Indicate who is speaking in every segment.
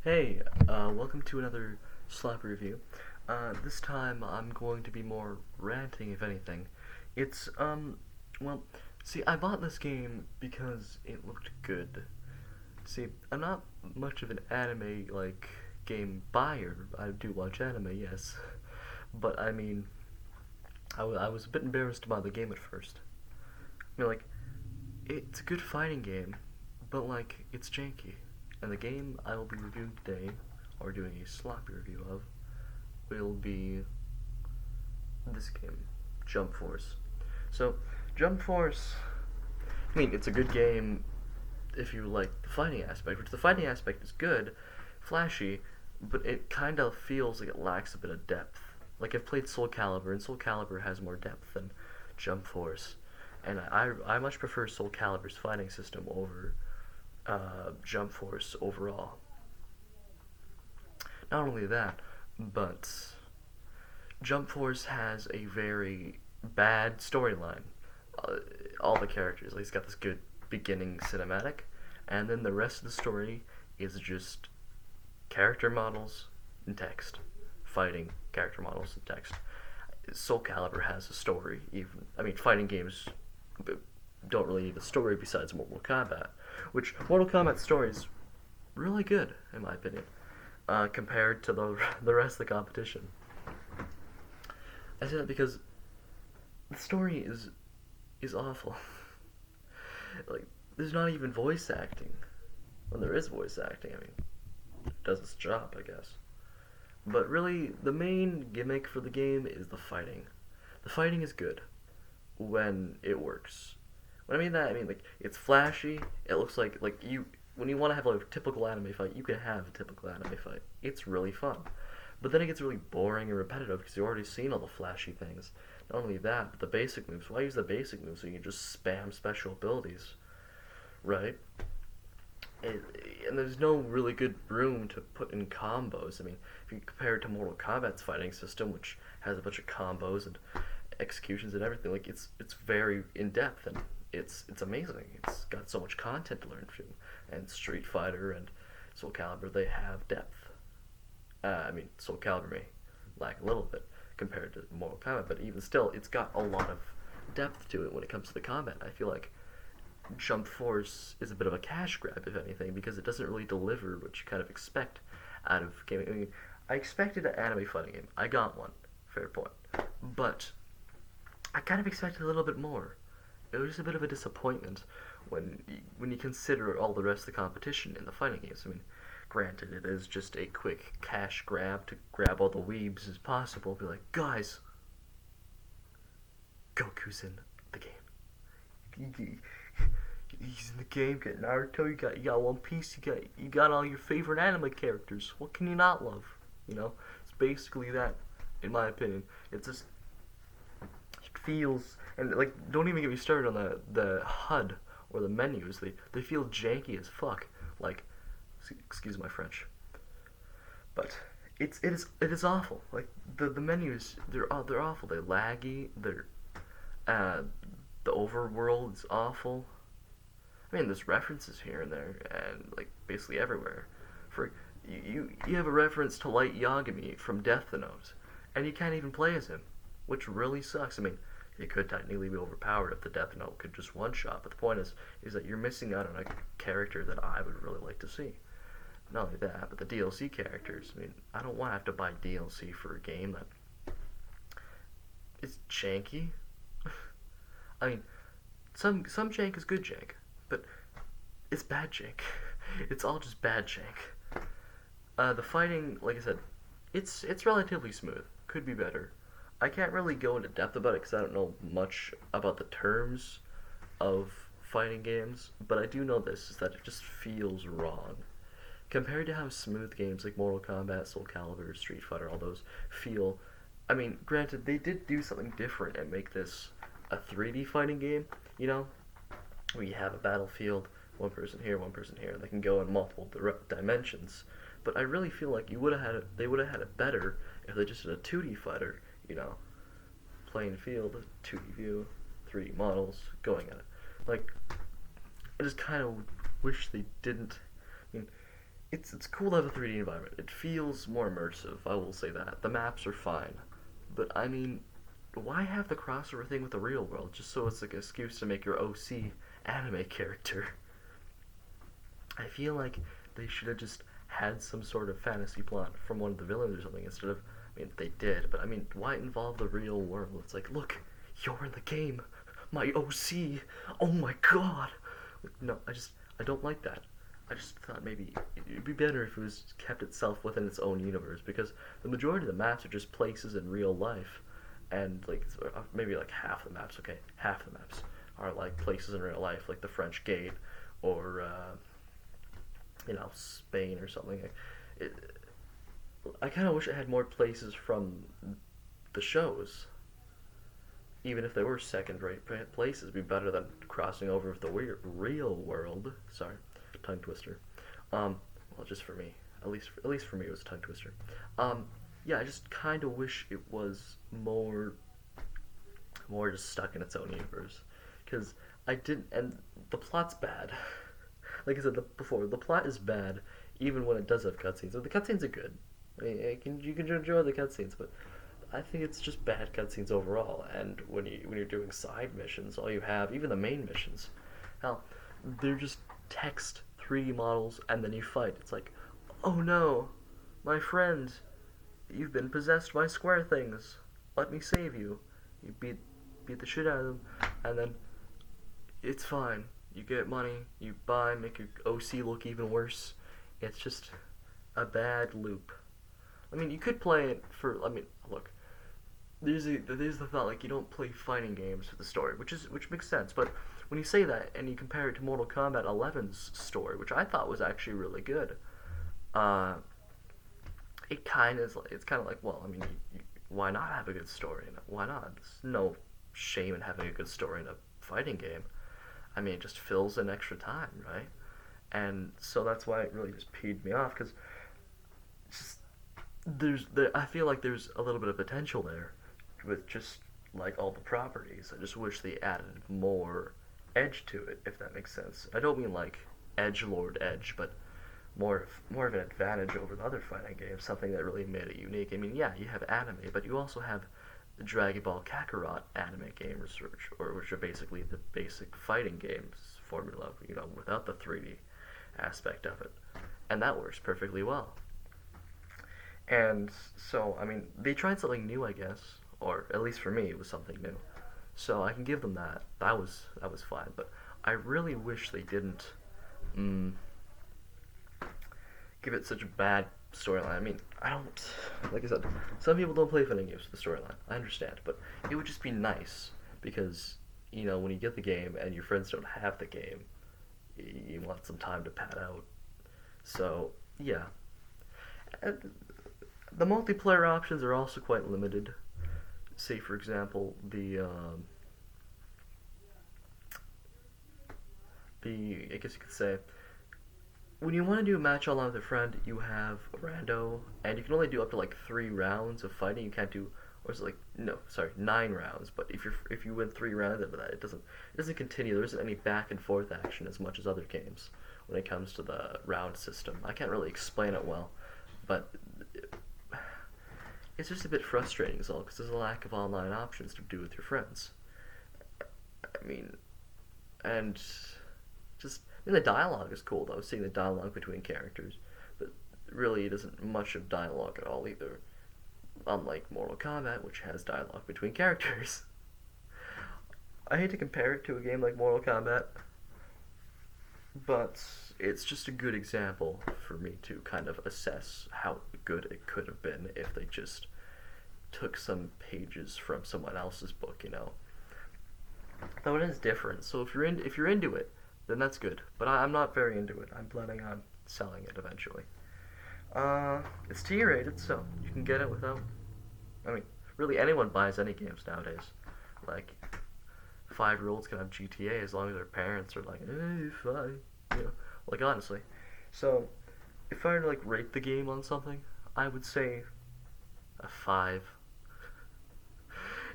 Speaker 1: Hey, welcome to another slap review. This time I'm going to be more ranting, if anything. It's, well, see, I bought this game because it looked good. See, I'm not much of an anime, game buyer. I do watch anime, yes. But, I mean, I was a bit embarrassed by the game at first. I mean, it's a good fighting game, but, it's janky. And the game I will be reviewing today, or doing a sloppy review of, will be this game, Jump Force. So, Jump Force, I mean, it's a good game if you like the fighting aspect, which the fighting aspect is good, flashy, but it kind of feels like it lacks a bit of depth. Like, I've played Soul Calibur, and Soul Calibur has more depth than Jump Force. And I much prefer Soul Calibur's fighting system over Jump Force overall. Not only that, but Jump Force has a very bad storyline. Uh, all the characters, he's got this good beginning cinematic, and then the rest of the story is just character models and text, fighting character models and text. Soul Calibur has a story. Even I mean, fighting games don't really need a story besides Mortal Kombat, which Mortal Kombat story is really good in my opinion, compared to the rest of the competition. I say that because the story is awful. like, there's not even voice acting. When there is voice acting, I mean, it does its job, I guess. But really, the main gimmick for the game is the fighting. The fighting is good when it works. When I mean that, I mean it's flashy. It looks like you when you want to have a typical anime fight, you can have a typical anime fight. It's really fun. But then it gets really boring and repetitive because you've already seen all the flashy things. Not only that, but the basic moves. Why use the basic moves so you can just spam special abilities, right? And there's no really good room to put in combos. I mean, if you compare it to Mortal Kombat's fighting system, which has a bunch of combos and executions and everything, it's very in depth and it's amazing. It's got so much content to learn from. And Street Fighter and Soul Calibur, they have depth. I mean, Soul Calibur may lack a little bit compared to Mortal Kombat, but even still, it's got a lot of depth to it when it comes to the combat. I feel like Jump Force is a bit of a cash grab, if anything, because it doesn't really deliver what you kind of expect out of gaming. I mean, I expected an anime fighting game. I got one. Fair point. But I kind of expected a little bit more. It was just a bit of a disappointment when you consider all the rest of the competition in the fighting games. I mean, granted, it is just a quick cash grab to grab all the weebs as possible. Be like, guys, Goku's in the game. He's in the game. You got Naruto. You got One Piece. You got all your favorite anime characters. What can you not love? You know, it's basically that, in my opinion. It's just it feels and don't even get me started on the HUD or the menus. They feel janky as fuck. Like, excuse my French, but it is awful. Like the menus, they're awful. They're laggy. The overworld is awful. I mean, there's references here and there, and basically everywhere. For you have a reference to Light Yagami from Death Note, and you can't even play as him, which really sucks. I mean, he could technically be overpowered if the Death Note could just one shot, but the point is that you're missing out on a character that I would really like to see. Not only that, but the DLC characters. I mean, I don't want to have to buy DLC for a game that is janky. I mean, some jank is good jank, but it's bad jank. It's all just bad jank. The fighting, like I said, it's relatively smooth. Could be better. I can't really go into depth about it because I don't know much about the terms of fighting games, but I do know this, is that it just feels wrong. Compared to how smooth games like Mortal Kombat, Soul Calibur, Street Fighter, all those feel. I mean, granted, they did do something different and make this a 3D fighting game, you know? Where you have a battlefield, one person here, and they can go in multiple dimensions. But I really feel like they would have had it better if they just did a 2D fighter, you know, playing field, 2D view, 3D models, going at it. I just kind of wish they didn't. I mean, it's cool to have a 3D environment. It feels more immersive. I will say that. The maps are fine, but I mean, why have the crossover thing with the real world just so it's like an excuse to make your OC anime character? I feel like they should have just had some sort of fantasy plot from one of the villains or something instead of. I mean, they did, but I mean, why involve the real world? It's like, look, you're in the game, my OC. Oh my god. No, I don't like that. I just thought maybe it'd be better if it was kept itself within its own universe because the majority of the maps are just places in real life, and like maybe like half the maps. Okay, half the maps are like places in real life, like the French Gate or Spain or something. It, I kind of wish it had more places from the shows, even if they were second-rate places. It'd be better than crossing over with the real world. Sorry, tongue twister. Well, just for me, at least for me, it was a tongue twister. Yeah, I just kind of wish it was more just stuck in its own universe, because I didn't, and the plot's bad. Like I said before, the plot is bad, even when it does have cutscenes. So the cutscenes are good. You can enjoy the cutscenes, but I think it's just bad cutscenes overall. And when you're doing side missions, all you have, even the main missions, hell, they're just text 3D models, and then you fight. It's like, oh no, my friend, you've been possessed by square things. Let me save you. You beat the shit out of them, and then it's fine. You get money, you buy, make your OC look even worse. It's just a bad loop. I mean, you could play it for. I mean, look, there's the thought like you don't play fighting games for the story, which makes sense. But when you say that and you compare it to Mortal Kombat 11's story, which I thought was actually really good, it's kind of like, well, I mean, why not have a good story? Why not? There's no shame in having a good story in a fighting game. I mean, it just fills in extra time, right? And so that's why it really just peed me off, because I feel like there's a little bit of potential there with just like all the properties. I just wish they added more edge to it, if that makes sense. I don't mean like edgelord edge, but more of an advantage over the other fighting games, something that really made it unique. I mean, yeah, you have anime, but you also have the Dragon Ball Kakarot anime game research, which are basically the basic fighting games formula, without the 3D aspect of it. And that works perfectly well. And so, I mean, they tried something new, I guess, or at least for me, it was something new. So I can give them that. That was fine. But I really wish they didn't give it such a bad storyline. I mean, I don't, like I said, some people don't play fighting games for the storyline. I understand, but it would just be nice because when you get the game and your friends don't have the game, you want some time to pad out. So yeah. And the multiplayer options are also quite limited. Say, for example, I guess you could say, when you want to do a match online with a friend, you have a rando, and you can only do up to like 3 rounds of fighting. You can't do, or is it like, no, sorry, 9 rounds. But if you win 3 rounds of that, it doesn't continue. There isn't any back and forth action as much as other games when it comes to the round system. I can't really explain it well, but it's just a bit frustrating as well, because there's a lack of online options to do with your friends. I mean, and the dialogue is cool, though, seeing the dialogue between characters, but really it isn't much of dialogue at all either, unlike Mortal Kombat, which has dialogue between characters. I hate to compare it to a game like Mortal Kombat, but it's just a good example for me to kind of assess how good it could have been if they just took some pages from someone else's book, Though it is different, so if you're into it, then that's good. But I'm not very into it. I'm planning on selling it eventually. It's T-rated, so you can get it without. I mean, really, anyone buys any games nowadays. Like, 5-year-olds can have GTA as long as their parents are like, hey, fine. Like, honestly. So, if I were to, like, rate the game on something, I would say a 5.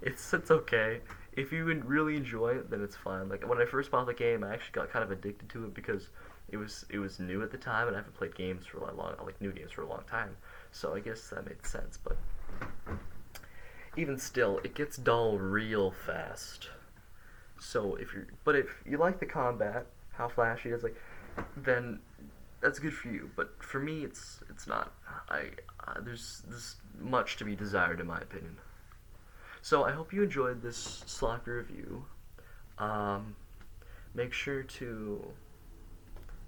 Speaker 1: It's okay. If you would really enjoy it, then it's fine. Like, when I first bought the game, I actually got kind of addicted to it because it was new at the time, and I haven't played games for like new games for a long time. So I guess that made sense. But even still, it gets dull real fast. So if you like the combat, how flashy it is, like, then that's good for you. But for me, it's not. There's much to be desired in my opinion. So I hope you enjoyed this sloppy review. Make sure to,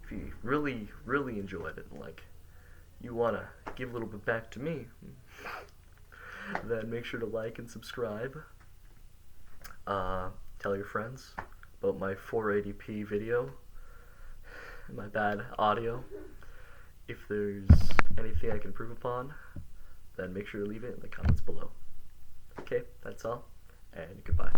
Speaker 1: if you really, really enjoyed it, like, you want to give a little bit back to me, then make sure to like and subscribe. Tell your friends about my 480p video and my bad audio. If there's anything I can improve upon, then make sure to leave it in the comments below. Okay, that's all, and goodbye.